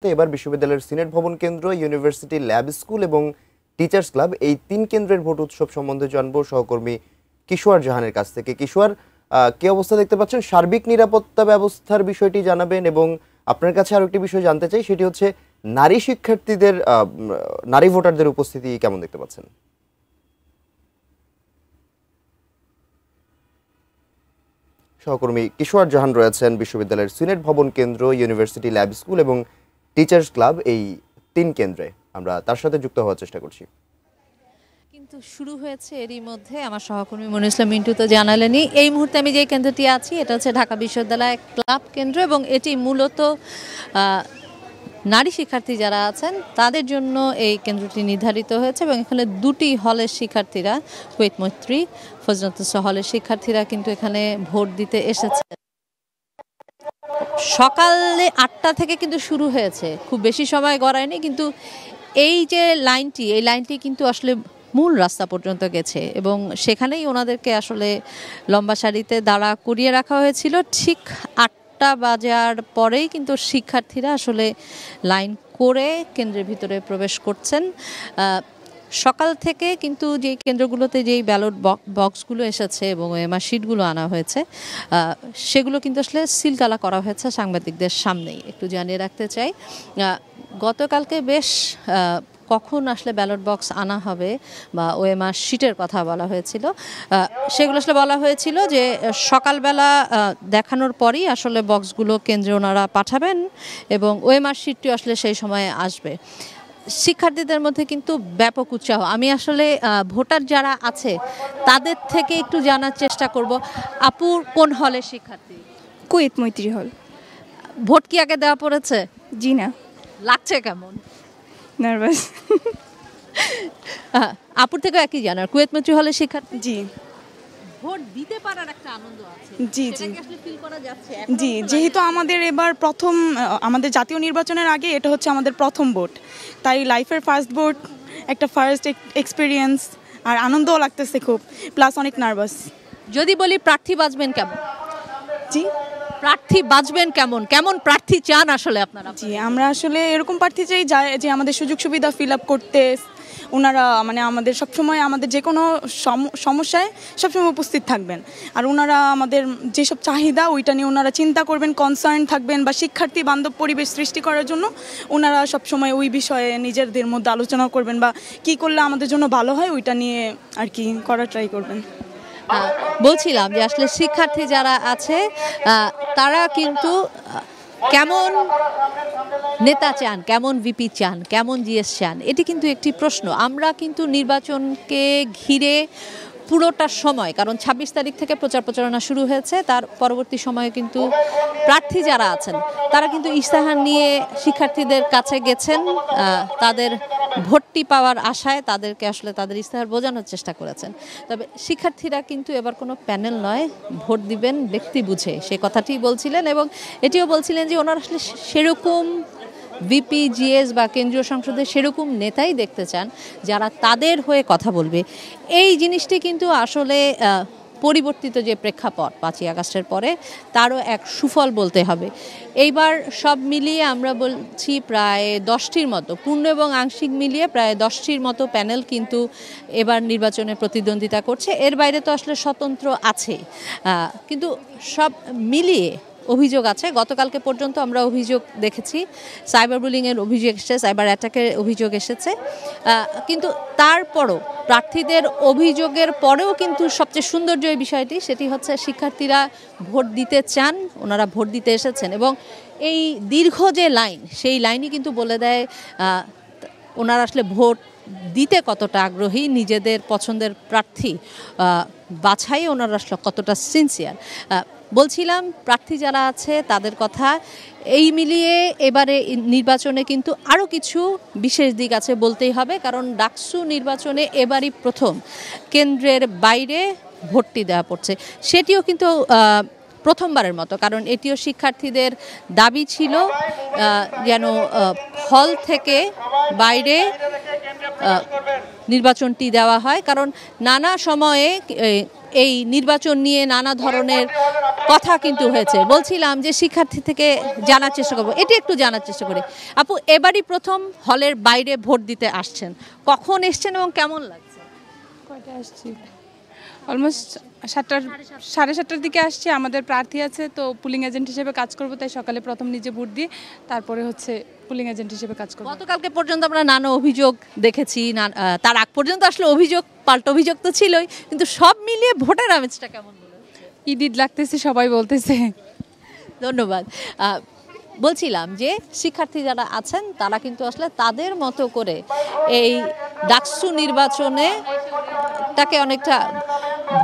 এবার বিশ্ববিদ্যালয়ের সিনেট ভবন কেন্দ্র, ইউনিভার্সিটি ল্যাব স্কুল এবং টিচার্স ক্লাব এই ৩ কেন্দ্রের ভোট উৎসব সম্বন্ধে জানবো সহকর্মী কিশোর জাহানের কাছ থেকে। কিশোর, কি অবস্থা দেখতে পাচ্ছেন? সার্বিক নিরাপত্তা ব্যবস্থার বিষয়টি জানাবেন এবং আপনার কাছে আরো একটি বিষয় জানতে চাই, সেটি হচ্ছে নারী শিক্ষার্থীদের, নারী ভোটারদের উপস্থিতি কেমন দেখতে পাচ্ছেন? সহকর্মী কিশোর জাহান রয়েছেন বিশ্ববিদ্যালয়ের সিনেট ভবন কেন্দ্র, ইউনিভার্সিটি ল্যাব স্কুল এবং টিচার্স ক্লাব এই ৩ কেন্দ্রে। আমরা তার সাথে যুক্ত হওয়ার চেষ্টা করছি। কিন্তু শুরু হয়েছে এরই মধ্যে। আমার সহকর্মী মনির ইসলাম মিন্টু তো জানালেনি। এই মুহূর্তে আমি যে কেন্দ্রটি আছি এটা হচ্ছে ঢাকা বিশ্ববিদ্যালয় ক্লাব কেন্দ্র এবং এটি মূলত নারী শিক্ষার্থী যারা আছেন তাদের জন্য এই কেন্দ্রটি নির্ধারিত হয়েছে এবং এখানে দুটি হলের শিক্ষার্থীরা, কুয়েত মৈত্রী, ফজলুন্নেসা হলের শিক্ষার্থীরা কিন্তু এখানে ভোট দিতে এসেছে। সকালে ৮টা থেকে কিন্তু শুরু হয়েছে, খুব বেশি সময় গড়ায়নি, কিন্তু এই যে এই লাইনটি কিন্তু আসলে মূল রাস্তা পর্যন্ত গেছে এবং সেখানেই ওনাদেরকে আসলে লম্বা সারিতে দাঁড়া করিয়ে রাখা হয়েছিল। ঠিক ৮টা বাজার পরেই কিন্তু শিক্ষার্থীরা আসলে লাইন করে কেন্দ্রের ভিতরে প্রবেশ করছেন। সকাল থেকে কিন্তু যেই কেন্দ্রগুলোতে যেই ব্যালট বক্সগুলো এসেছে এবং ওএমআর শিটগুলো আনা হয়েছে সেগুলো কিন্তু আসলে সিলগালা করা হয়েছে সাংবাদিকদের সামনেই। একটু জানিয়ে রাখতে চাই, গতকালকে বেশ কখন আসলে ব্যালট বক্স আনা হবে বা ওএমআর শিটের কথা বলা হয়েছিল, সেগুলো আসলে বলা হয়েছিল যে সকালবেলা দেখানোর পরই আসলে বক্সগুলো কেন্দ্রে ওনারা পাঠাবেন এবং ওএমআর শিটটি আসলে সেই সময়ে আসবে। শিক্ষার্থীদের মধ্যে কিন্তু ব্যাপক উৎসাহ। আমি আসলে ভোটার যারা আছে তাদের থেকে একটু জানার চেষ্টা করব। আপুর কোন হলের শিক্ষার্থী? কুয়েত মৈত্রী হল। ভোট কি আগে দেওয়া পড়েছে? জি না। লাগছে কেমন? নার্ভাস। আপুর থেকেও একই জানার, কুয়েত মৈত্রী হলের শিক্ষার্থী। জি। ভোট দিতে পারার একটা আনন্দ আছে। জি জি আসলে ফিল করা যাচ্ছে। জি, যেহেতু আমাদের এবার প্রথম, আমাদের জাতীয় নির্বাচনের আগে এটা হচ্ছে আমাদের প্রথম ভোট, তাই লাইফের ফার্স্ট ভোট, একটা ফার্স্ট এক্সপিরিয়েন্স, আর আনন্দও লাগতেছে খুব, প্লাস অনেক নার্ভাস। যদি বলি প্রার্থী বাঁচবেন কেমন? জি, প্রার্থী বাঁচবেন কেমন, কেমন প্রার্থী চান আসলে আপনারা? জি, আমরা আসলে এরকম প্রার্থী চাই যে আমাদের সুযোগ সুবিধা ফিল আপ করতে ওনারা মানে আমাদের সবসময় আমাদের যে কোনো সমস্যায় সবসময় উপস্থিত থাকবেন, আর ওনারা আমাদের যেসব চাহিদা ওইটা নিয়ে ওনারা চিন্তা করবেন, কনসার্ন থাকবেন, বা শিক্ষার্থী বান্ধব পরিবেশ সৃষ্টি করার জন্য ওনারা সবসময় ওই বিষয়ে নিজেদের মধ্যে আলোচনা করবেন বা কি করলে আমাদের জন্য ভালো হয় ওইটা নিয়ে আর কি করার ট্রাই করবেন। বলছিলাম যে আসলে শিক্ষার্থী যারা আছে তারা কিন্তু কেমন নেতা চান, কেমন ভিপি চান, কেমন জিএস চান, এটি কিন্তু একটি প্রশ্ন। আমরা কিন্তু নির্বাচনকে ঘিরে পুরোটা সময়, কারণ ২৬ তারিখ থেকে প্রচার প্রচারণা শুরু হয়েছে, তার পরবর্তী সময়ে কিন্তু প্রার্থী যারা আছেন তারা কিন্তু ইশতেহার নিয়ে শিক্ষার্থীদের কাছে গেছেন, তাদের ভোটটি পাওয়ার আশায় তাদেরকে আসলে তাদের ইশতেহার বোঝানোর চেষ্টা করেছেন। তবে শিক্ষার্থীরা কিন্তু এবার কোনো প্যানেল নয়, ভোট দিবেন ব্যক্তি বুঝে, সে কথাটি বলছিলেন এবং এটিও বলছিলেন যে ওনারা আসলে সেরকম ভিপি, জিএস বা কেন্দ্রীয় সংসদে সেরকম নেতাই দেখতে চান যারা তাদের হয়ে কথা বলবে। এই জিনিসটি কিন্তু আসলে পরিবর্তিত যে প্রেক্ষাপট ৫ই আগস্টের পরে তারও এক সুফল বলতে হবে। এইবার সব মিলিয়ে আমরা বলছি প্রায় 10টির মতো, পূর্ণ এবং আংশিক মিলিয়ে প্রায় 10টির মতো প্যানেল কিন্তু এবার নির্বাচনে প্রতিদ্বন্দ্বিতা করছে। এর বাইরে তো আসলে স্বতন্ত্র আছে, কিন্তু সব মিলিয়ে অভিযোগ আছে। গতকালকে পর্যন্ত আমরা অভিযোগ দেখেছি, সাইবার বুলিংয়ের অভিযোগ এসেছে, সাইবার অ্যাটাকের অভিযোগ এসেছে, কিন্তু তারপরও প্রার্থীদের অভিযোগের পরেও কিন্তু সবচেয়ে সুন্দর যে বিষয়টি সেটি হচ্ছে শিক্ষার্থীরা ভোট দিতে চান, ওনারা ভোট দিতে এসেছেন এবং এই দীর্ঘ যে লাইন, সেই লাইনই কিন্তু বলে দেয় ওনারা আসলে ভোট দিতে কতটা আগ্রহী, নিজেদের পছন্দের প্রার্থী বাছাই ওনারা আসলে কতটা সিনসিয়ার। বলছিলাম প্রার্থী যারা আছে তাদের কথা, এই মিলিয়ে এবারে নির্বাচনে কিন্তু আরও কিছু বিশেষ দিক আছে বলতেই হবে, কারণ ডাকসু নির্বাচনে এবারই প্রথম কেন্দ্রের বাইরে ভোটটি দেওয়া পড়ছে। সেটিও কিন্তু প্রথমবারের মতো, কারণ এটিও শিক্ষার্থীদের দাবি ছিল যেন হল থেকে বাইরে নির্বাচনটি দেওয়া হয়, কারণ নানা সময়ে এই নির্বাচন নিয়ে নানা ধরনের কথা কিন্তু হয়েছে। বলছিলাম যে শিক্ষার্থী থেকে জানার চেষ্টা করবো, এটি একটু জানার চেষ্টা করি। আপু, এবারই প্রথম হলের বাইরে ভোট দিতে আসছেন, কখন এসছেন এবং কেমন লাগছে? কয়টা আসছি? অলমোস্ট 7:30টার দিকে আসছি। আমাদের প্রার্থী আছে, তো পুলিং এজেন্ট হিসেবে কাজ করব, তাই সকালে প্রথম নিজে ভোট দিয়ে তারপরে হচ্ছে পুলিং এজেন্ট হিসেবে কাজ করব। গতকালকে পর্যন্ত আমরা নানা অভিযোগ দেখেছি, তার আগ পর্যন্ত আসলে অভিযোগ পাল্টা অভিযোগ তো ছিলই, কিন্তু সব মিলিয়ে ভোটের আমেজটা কেমন মনে হচ্ছে? ঈদ লাগতেছে, সবাই বলতেছে। ধন্যবাদ। বলছিলাম যে শিক্ষার্থী যারা আছেন তারা কিন্তু আসলে তাদের মতো করে এই ডাকসু নির্বাচনে তাকে অনেকটা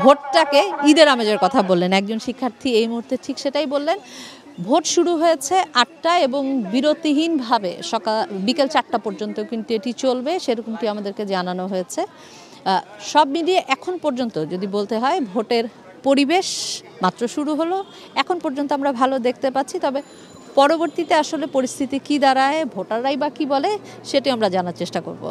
ভোটটাকে ঈদের আমেজের কথা বললেন একজন শিক্ষার্থী, এই মুহূর্তে ঠিক সেটাই বললেন। ভোট শুরু হয়েছে 8টায় এবং বিরতিহীনভাবে বিকেল 4টা পর্যন্ত কিন্তু এটি চলবে, সেরকমটি আমাদেরকে জানানো হয়েছে। সব মিলিয়ে এখন পর্যন্ত যদি বলতে হয়, ভোটের পরিবেশ মাত্র শুরু হলো, এখন পর্যন্ত আমরা ভালো দেখতে পাচ্ছি। তবে পরবর্তীতে আসলে পরিস্থিতি কি দাঁড়ায়, ভোটাররাই বা কী বলে, সেটি আমরা জানার চেষ্টা করব।